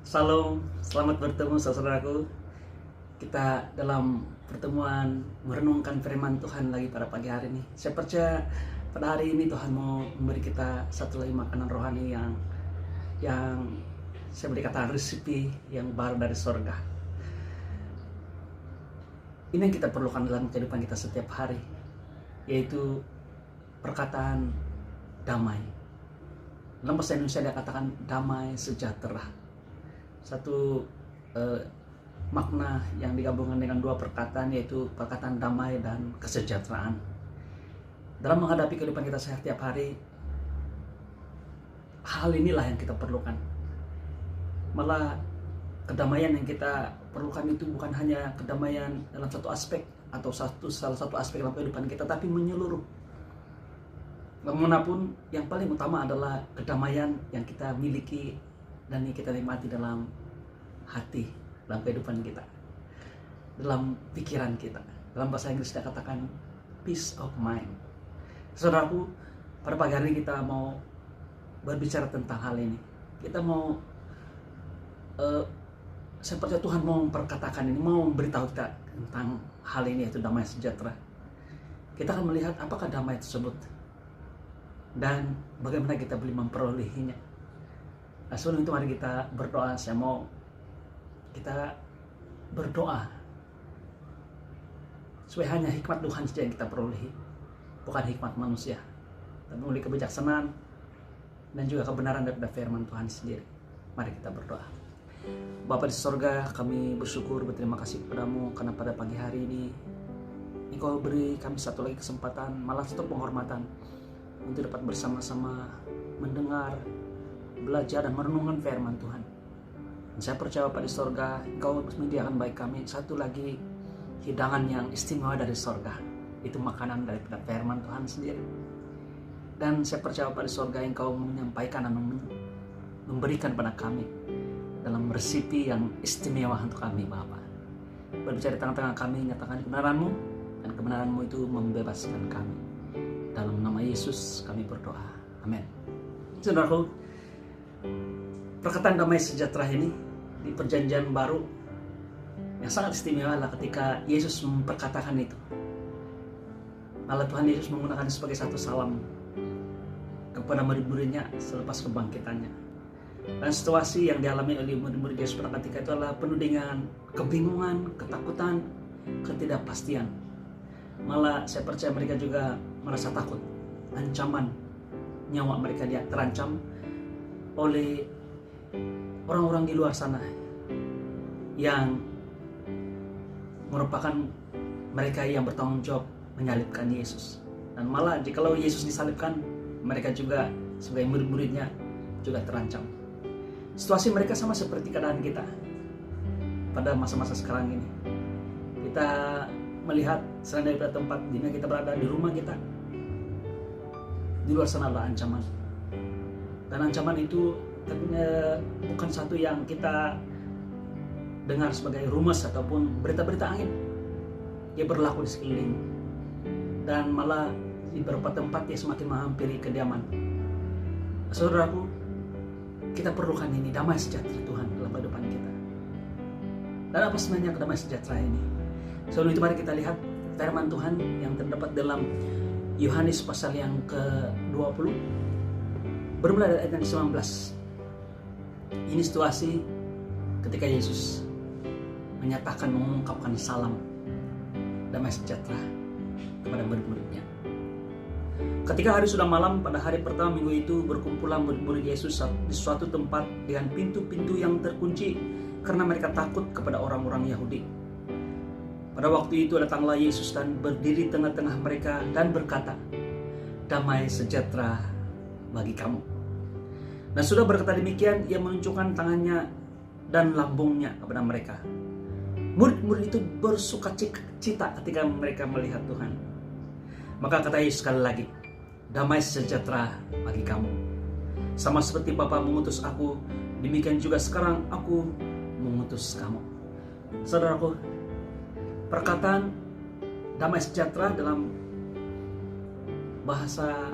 Salam, selamat bertemu saudaraku. Kita dalam pertemuan merenungkan firman Tuhan lagi pada pagi hari ini. Saya percaya pada hari ini Tuhan mau memberi kita satu lagi makanan rohani yang saya beri kata resipi yang baru dari sorga. Ini yang kita perlukan dalam kehidupan kita setiap hari, yaitu perkataan damai. Dalam bahasa Indonesia dia katakan damai sejahtera. Satu makna yang digabungkan dengan dua perkataan, yaitu perkataan damai dan kesejahteraan. Dalam menghadapi kehidupan kita setiap hari, hal inilah yang kita perlukan. Malah kedamaian yang kita perlukan itu bukan hanya kedamaian dalam satu aspek atau salah satu aspek dalam kehidupan kita, tapi menyeluruh. Bagaimanapun, yang paling utama adalah kedamaian yang kita miliki dan yang kita nikmati dalam hati, dalam kehidupan kita, dalam pikiran kita. Dalam bahasa Inggris dia katakan peace of mind. Saudaraku, pada pagi hari ini kita mau berbicara tentang hal ini. Kita mau saya percaya Tuhan mau memperkatakan ini, mau memberitahu kita tentang hal ini, yaitu damai sejahtera. Kita akan melihat apakah damai tersebut dan bagaimana kita boleh memperolehinya. Nah, sebelum itu mari kita berdoa. Saya mau kita berdoa supaya hanya hikmat Tuhan saja yang kita perolehi, bukan hikmat manusia, tapi oleh kebijaksanaan dan juga kebenaran daripada firman Tuhan sendiri. Mari kita berdoa. Bapa di sorga, kami bersyukur, berterima kasih kepadamu karena pada pagi hari ini Engkau beri kami satu lagi kesempatan, malah satu penghormatan untuk dapat bersama-sama mendengar, belajar dan merenungkan firman Tuhan. Dan saya percaya Bapak di sorga, Engkau menyediakan bagi kami satu lagi hidangan yang istimewa dari sorga, itu makanan daripada firman Tuhan sendiri. Dan saya percaya Bapak di sorga, Engkau menyampaikan dan memberikan pada kami dalam resipi yang istimewa untuk kami, Bapak. Berbicara di tengah-tengah kami, nyatakan kebenaran-Mu, dan kebenaran-Mu itu membebaskan kami. Dalam nama Yesus kami berdoa, amin. Saudaraku, perkataan damai sejahtera ini di perjanjian baru yang sangat istimewa adalah ketika Yesus memperkatakan itu. Malah Tuhan Yesus menggunakan sebagai satu salam kepada murid-muridnya selepas kebangkitannya. Dan situasi yang dialami oleh murid-murid Yesus pada ketika itu adalah penuh dengan kebingungan, ketakutan, ketidakpastian. Malah saya percaya mereka juga merasa takut, ancaman nyawa mereka dia terancam oleh orang-orang di luar sana yang merupakan mereka yang bertanggung jawab menyalibkan Yesus. Dan malah jikalau Yesus disalibkan, mereka juga sebagai murid-muridnya juga terancam. Situasi mereka sama seperti keadaan kita pada masa-masa sekarang ini. Kita melihat selain daripada tempat di mana kita berada, di rumah kita, di luar sana adalah ancaman. Dan ancaman itu tentunya bukan satu yang kita dengar sebagai rumus ataupun berita-berita angin. Ia berlaku di sekeliling. Dan malah di beberapa tempat ia semakin menghampiri kediaman. Saudaraku, kita perlukan ini, damai sejahtera Tuhan dalam kehidupan kita. Dan apa sebenarnya damai sejahtera ini? Sebelum itu mari kita lihat firman Tuhan yang terdapat dalam Yohanes pasal yang ke-20, bermula dari ayat yang ke-19. Ini situasi ketika Yesus menyatakan, mengungkapkan salam damai sejahtera kepada murid-muridnya. Ketika hari sudah malam, pada hari pertama minggu itu berkumpulah murid-murid Yesus di suatu tempat dengan pintu-pintu yang terkunci karena mereka takut kepada orang-orang Yahudi. Pada waktu itu datanglah Yesus dan berdiri di tengah-tengah mereka dan berkata, damai sejahtera bagi kamu. Dan sudah berkata demikian, ia menunjukkan tangannya dan lambungnya kepada mereka. Murid-murid itu bersuka cita ketika mereka melihat Tuhan. Maka kata Yesus sekali lagi, damai sejahtera bagi kamu. Sama seperti Bapa mengutus aku, demikian juga sekarang aku mengutus kamu. Saudaraku, perkataan damai sejahtera dalam bahasa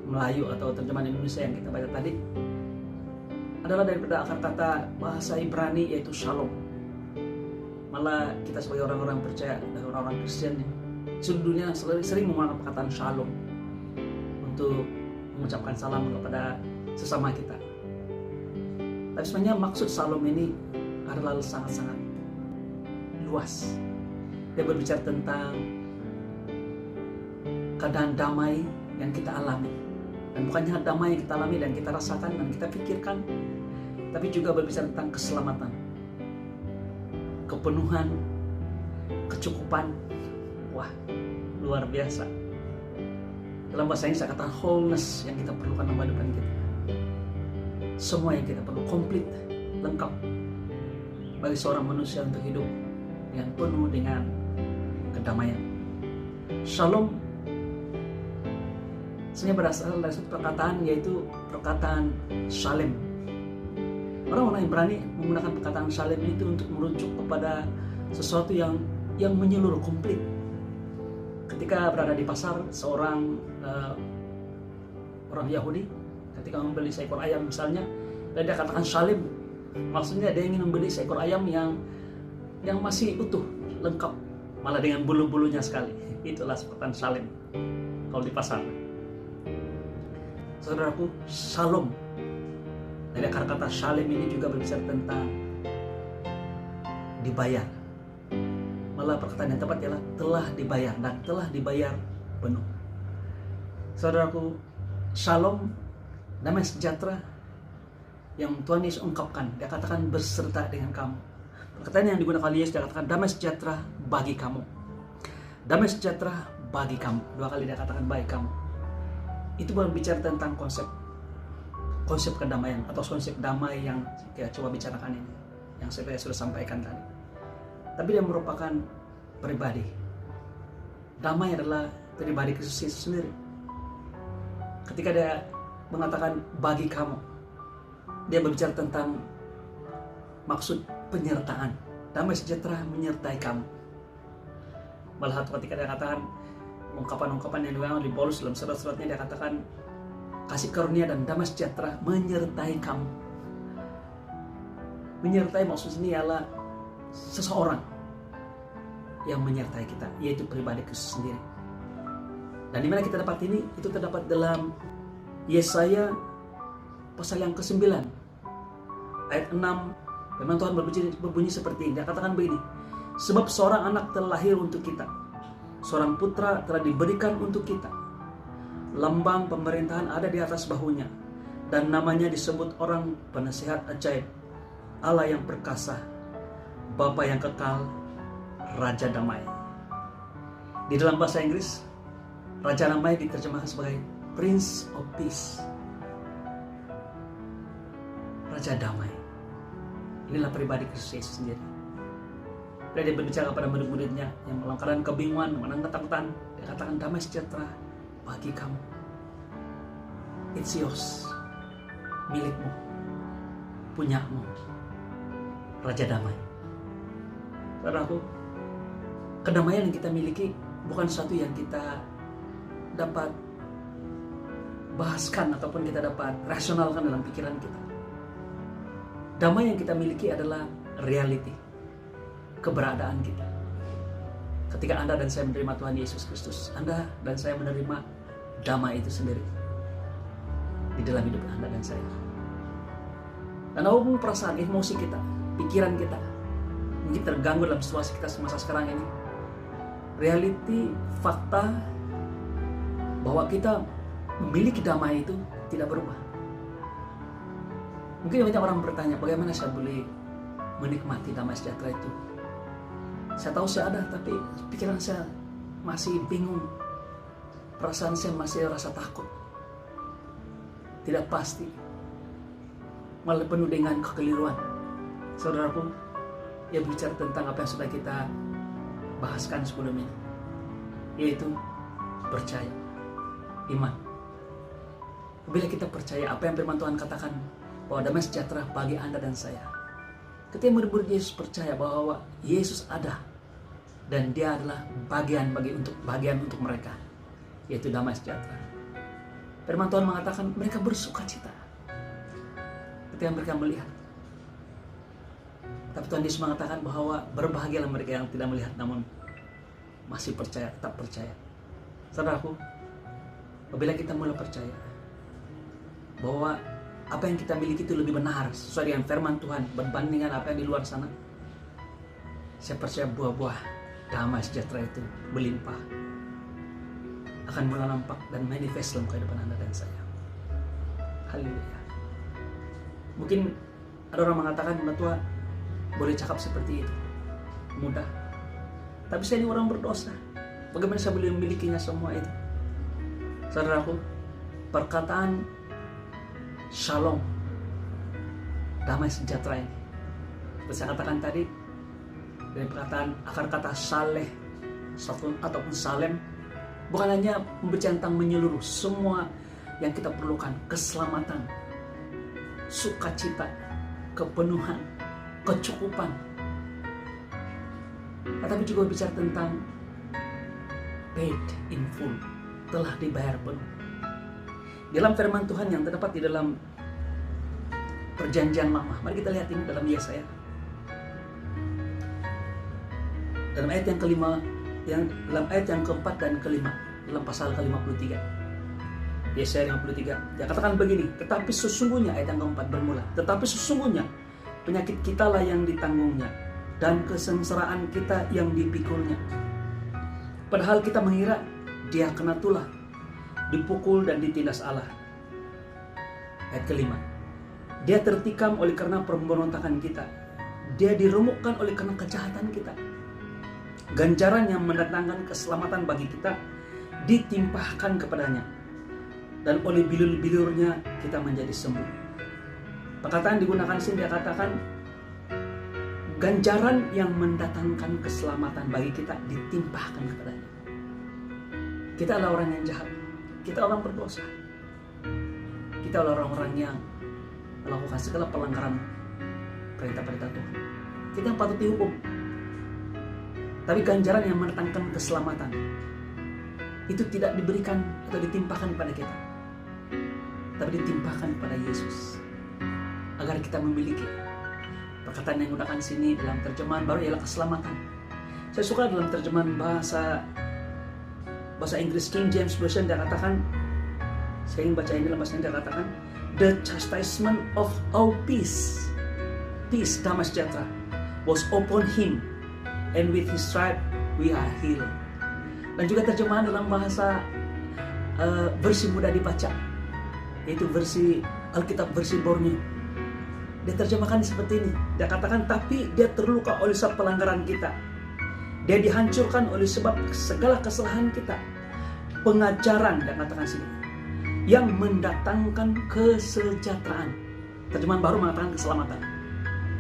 Melayu atau terjemahan Indonesia yang kita baca tadi adalah daripada akar kata bahasa Ibrani, yaitu shalom. Malah kita sebagai orang-orang percaya dan orang-orang Kristen seluruh dunia sering menggunakan perkataan shalom untuk mengucapkan salam kepada sesama kita. Tapi sebenarnya maksud shalom ini adalah sangat-sangat luas. Dia berbicara tentang keadaan damai yang kita alami. Dan bukan hanya damai yang kita alami dan kita rasakan dan kita pikirkan, tapi juga berbicara tentang keselamatan, kepenuhan, kecukupan. Wah, luar biasa. Dalam bahasa Inggris saya katakan wholeness yang kita perlukan dalam kehidupan kita. Semua yang kita perlu, komplit, lengkap bagi seorang manusia untuk hidup yang penuh dengan kedamaian. Shalom sebenarnya berasal dari satu perkataan, yaitu perkataan shalem. Orang-orang Ibrani menggunakan perkataan shalem itu untuk merujuk kepada sesuatu yang menyeluruh, komplit. Ketika berada di pasar, seorang orang Yahudi ketika membeli seekor ayam misalnya, dan dia katakan shalem, maksudnya dia ingin membeli seekor ayam yang masih utuh, lengkap, malah dengan bulu-bulunya sekali. Itulah perkataan shalem kalau di pasar. Saudaraku, shalom dari akar kata shalem ini juga berbicara tentang dibayar. Malah perkataan yang tepat ialah telah dibayar, dan telah dibayar penuh. Saudaraku, shalom, damai sejahtera yang Tuhan Yesus ungkapkan, dia katakan berserta dengan kamu. Perkataan yang digunakan oleh Yesus, dia katakan damai sejahtera bagi kamu. Damai sejahtera bagi kamu. 2 kali dia katakan bagi kamu. Itu berbicara tentang konsep kedamaian atau konsep damai yang kita coba bicarakan ini, yang saya sudah sampaikan tadi. Tapi dia merupakan pribadi. Damai adalah pribadi Kristus Yesus sendiri. Ketika dia mengatakan bagi kamu, dia berbicara tentang maksud penyertaan. Damai sejahtera menyertai kamu. Malah ketika dia katakan ungkapan-ungkapan yang diulang oleh Paulus dalam surat-suratnya, dia katakan kasih karunia dan damai sejahtera menyertai kamu. Menyertai maksud ini adalah seseorang yang menyertai kita, yaitu pribadi Kristus sendiri. Dan di mana kita dapat ini? Itu terdapat dalam Yesaya pasal yang ke-9 ayat 6. Firman Tuhan berbunyi seperti ini. Dia katakan begini, sebab seorang anak telah lahir untuk kita, seorang putra telah diberikan untuk kita. Lambang pemerintahan ada di atas bahunya, dan namanya disebut orang penasihat ajaib, Allah yang perkasa, Bapa yang kekal, Raja Damai. Di dalam bahasa Inggris, Raja Damai diterjemahkan sebagai Prince of Peace. Raja Damai. Inilah pribadi Kristus Yesus sendiri. Dia berbicara kepada murid-muridnya yang dalam keadaan kebingungan, menang ketakutan. Dia katakan damai sejahtera bagi kamu. It's yours. Milikmu. Punyamu. Raja Damai. Saudaraku, kedamaian yang kita miliki bukan sesuatu yang kita dapat bahaskan ataupun kita dapat rasionalkan dalam pikiran kita. Damai yang kita miliki adalah reality, keberadaan kita. Ketika Anda dan saya menerima Tuhan Yesus Kristus, Anda dan saya menerima damai itu sendiri di dalam hidup Anda dan saya. Dan apapun perasaan, emosi kita, pikiran kita mungkin terganggu dalam situasi kita semasa sekarang ini, reality, fakta bahwa kita memiliki damai itu tidak berubah. Mungkin banyak orang bertanya, bagaimana saya boleh menikmati damai sejahtera itu? Saya tahu saya ada, tapi pikiran saya masih bingung. Perasaan saya masih rasa takut, tidak pasti, malah penuh dengan kekeliruan. Saudaraku, ia berbicara tentang apa yang sudah kita bahaskan sebelum ini, yaitu percaya, iman. Bila kita percaya apa yang firman Tuhan katakan, bahwa damai sejahtera bagi Anda dan saya. Ketika murid-murid Yesus percaya bahwa Yesus ada dan Dia adalah bagian untuk mereka, yaitu damai sejahtera. Firman Tuhan mengatakan mereka bersukacita. ketika mereka melihat. Tapi Tuhan Yesus mengatakan bahwa berbahagialah mereka yang tidak melihat namun masih percaya, tetap percaya. Saudaraku, apabila kita mulai percaya bahwa apa yang kita miliki itu lebih benar sesuai dengan firman Tuhan berbandingkan apa yang di luar sana, saya percaya buah-buah damai sejahtera itu berlimpah akan mulai nampak dan manifest dalam kehidupan Anda dan saya. Haleluya. Mungkin ada orang mengatakan, "Tua, boleh cakap seperti itu, mudah. Tapi saya ini orang berdosa. Bagaimana saya boleh memilikinya semua itu?" Saudaraku, perkataan shalom, damai sejahtera ini, seperti saya katakan tadi, dari perkataan akar kata saleh ataupun salem, bukan hanya membicara tentang menyeluruh semua yang kita perlukan, keselamatan, sukacita, kepenuhan, kecukupan, tetapi juga bicara tentang paid in full, telah dibayar penuh. Dalam firman Tuhan yang terdapat di dalam Perjanjian Lama, mari kita lihat ini dalam Yesaya. Dalam ayat yang kelima, dalam ayat yang keempat dan kelima, dalam pasal ke-53. Yesaya 53. Dia katakan begini, tetapi sesungguhnya, ayat yang keempat bermula, tetapi sesungguhnya penyakit kitalah yang ditanggungnya dan kesengsaraan kita yang dipikulnya. Padahal kita mengira dia kena tulah, dipukul dan ditindas Allah. Ayat kelima, dia tertikam oleh karena pemberontakan kita, dia diremukkan oleh karena kejahatan kita. Ganjaran yang mendatangkan keselamatan bagi kita ditimpahkan kepadanya, dan oleh bilur-bilurnya kita menjadi sembuh. Perkataan digunakan sini, dia katakan ganjaran yang mendatangkan keselamatan bagi kita ditimpahkan kepadanya. Kita adalah orang yang jahat, kita orang berdosa, kita adalah orang-orang yang melakukan segala pelanggaran perintah-perintah Tuhan. Kita yang patut dihukum. Tapi ganjaran yang mendatangkan keselamatan itu tidak diberikan atau ditimpahkan pada kita, tapi ditimpahkan pada Yesus agar kita memiliki. Perkataan yang digunakan sini dalam terjemahan baru ialah keselamatan. Saya suka dalam terjemahan bahasa Inggris King James Version, dia katakan, saya ingin baca ini dalam bahasa Inggris, dia katakan, the chastisement of our peace, damai sejahtera, was upon him, and with his stripe we are healed. Dan juga terjemahan dalam bahasa versi mudah dibaca, yaitu versi Alkitab versi Borneo. Dia terjemahkan seperti ini. Dia katakan, tapi dia terluka oleh sebab pelanggaran kita, dia dihancurkan oleh sebab segala kesalahan kita. Pengajaran, dia katakan sini, yang mendatangkan kesejahteraan. Terjemahan baru mengatakan keselamatan.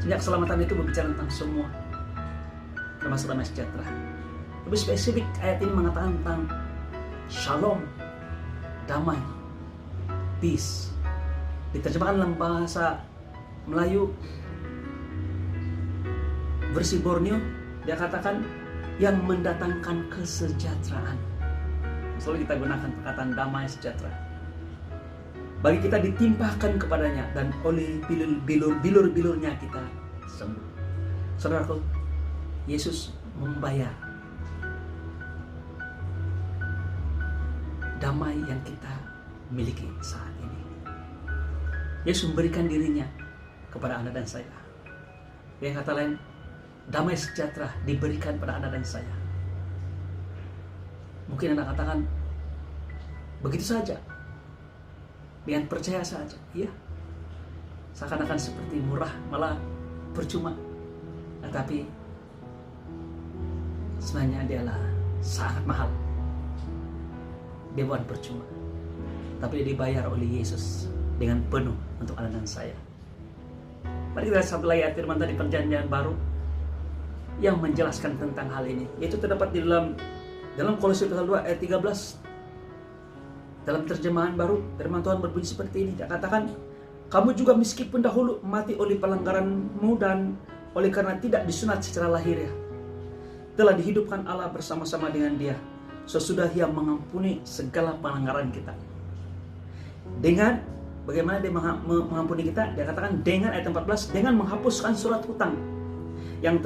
Sehingga keselamatan itu berbicara tentang semua, termasuk damai sejahtera. Lebih spesifik, ayat ini mengatakan tentang shalom, damai, peace. Diterjemahkan dalam bahasa Melayu versi Borneo, dia katakan yang mendatangkan kesejahteraan. Selalu kita gunakan perkataan damai sejahtera. Bagi kita ditimpahkan kepadanya, dan oleh bilur-bilurnya kita sembuh. Saudaraku, Yesus membayar damai yang kita miliki saat ini. Yesus memberikan dirinya kepada Anda dan saya. Yang kata lain, damai sejahtera diberikan pada Anda dan saya. Mungkin Anda katakan, begitu saja, dengan percaya saja. Iya, seakan-akan seperti murah, malah percuma. Tetapi sebenarnya dia adalah sangat mahal. Dia bukan percuma, tapi dia dibayar oleh Yesus dengan penuh untuk Anda dan saya. Mari kita lihat satu lagi ayat firman tadi Perjanjian Baru yang menjelaskan tentang hal ini, yaitu terdapat di dalam Kolose pasal 2 ayat 13. Dalam terjemahan baru, firman Tuhan berbunyi seperti ini. Dia katakan, kamu juga meskipun dahulu mati oleh pelanggaranmu dan oleh karena tidak disunat secara lahiriah, telah dihidupkan Allah bersama-sama dengan dia sesudah Ia mengampuni segala pelanggaran kita. Dengan Bagaimana dia mengampuni kita? Dia katakan dengan ayat 14, dengan menghapuskan surat hutang yang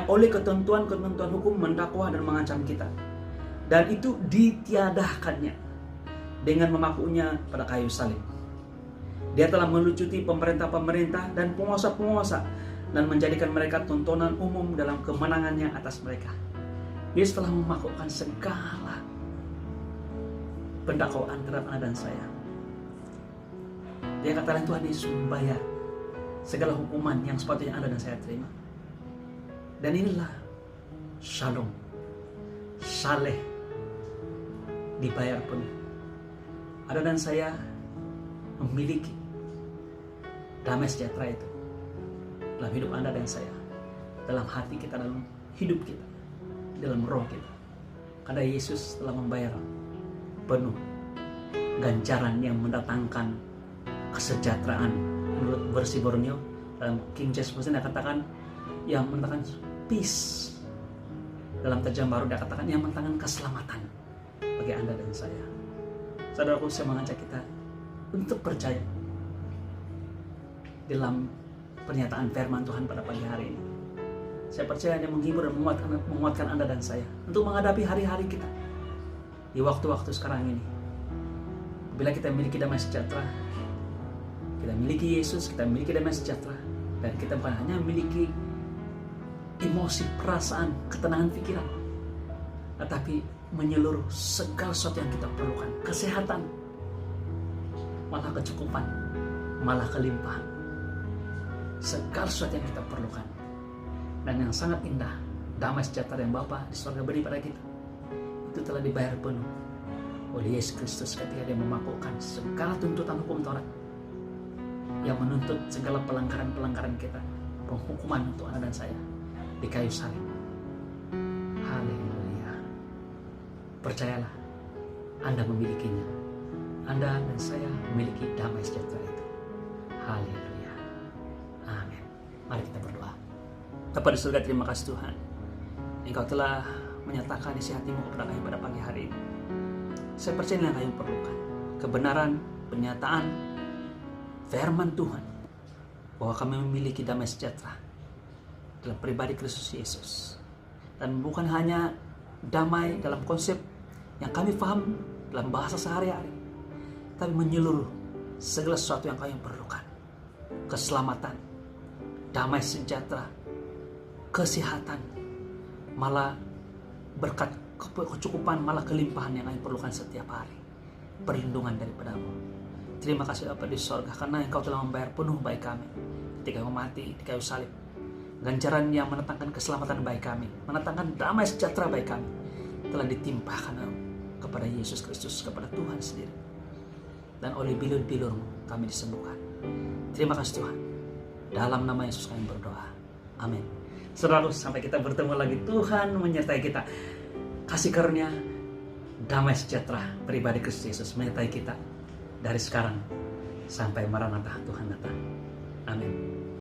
oleh ketentuan-ketentuan hukum mendakwa dan mengancam kita. Dan itu ditiadakannya dengan memakunya pada kayu salib. Dia telah melucuti pemerintah-pemerintah dan penguasa-penguasa dan menjadikan mereka tontonan umum dalam kemenangannya atas mereka. Yesus telah memakukan segala pendakwaan terhadap Anda dan saya. Dia katakan Tuhan Yesus membayar segala hukuman yang sepatutnya Anda dan saya terima. Dan inilah shalom, saleh, dibayar penuh. Anda dan saya memiliki damai sejahtera itu dalam hidup Anda dan saya, dalam hati kita, dalam hidup kita, dalam roh kita. Karena Yesus telah membayar penuh ganjaran yang mendatangkan kesejahteraan. Menurut versi Borneo dalam King James Version dia katakan yang mendatangkan peace. Dalam terjemahan baru dia katakan yang mendatangkan keselamatan bagi Anda dan saya. Saudaraku, saya mengajak kita untuk percaya dalam pernyataan firman Tuhan pada pagi hari ini. Saya percaya dia menghibur dan menguatkan Anda dan saya untuk menghadapi hari-hari kita di waktu-waktu sekarang ini. Bila kita memiliki damai sejahtera, kita memiliki Yesus, kita memiliki damai sejahtera, dan kita bukan hanya memiliki emosi, perasaan, ketenangan pikiran, tetapi menyeluruh segala sesuatu yang kita perlukan, kesehatan, malah kecukupan, malah kelimpahan, segala sesuatu yang kita perlukan. Dan yang sangat indah, damai sejahtera yang Bapa di surga beri pada kita, itu telah dibayar penuh oleh Yesus Kristus ketika dia memakukan segala tuntutan hukum Taurat yang menuntut segala pelanggaran-pelanggaran kita, penghukuman untuk Anda dan saya di kayu salib. Haleluya. Percayalah, Anda memilikinya. Anda dan saya memiliki damai sejahtera itu. Haleluya. Amin. Mari kita berdoa. Bapa di surga, terima kasih Tuhan, Engkau telah menyatakan isi hatimu kepada kami pada pagi hari ini. Saya percaya yang kami perlukan, kebenaran, pernyataan, firman Tuhan, bahwa kami memiliki damai sejahtera dalam pribadi Kristus Yesus. Dan bukan hanya damai dalam konsep yang kami paham dalam bahasa sehari-hari, tapi menyeluruh segala sesuatu yang kami perlukan. Keselamatan, damai sejahtera, kesehatan, malah berkat kecukupan, malah kelimpahan yang kami perlukan setiap hari. Perlindungan daripadamu. Terima kasih Bapa di sorga, karena Engkau telah membayar penuh bagi kami ketika Engkau mati di kayu salib. Ganjaran yang mendatangkan keselamatan bagi kami, mendatangkan damai sejahtera bagi kami, telah ditimpahkan kepada Yesus Kristus, kepada Tuhan sendiri. Dan oleh bilur-bilur-Mu kami disembuhkan. Terima kasih Tuhan. Dalam nama Yesus kami berdoa. Amin. Saudara, sampai kita bertemu lagi, Tuhan menyertai kita. Kasih karunia damai sejahtera pribadi Kristus Yesus menyertai kita dari sekarang sampai Maranatha Tuhan datang. Amin.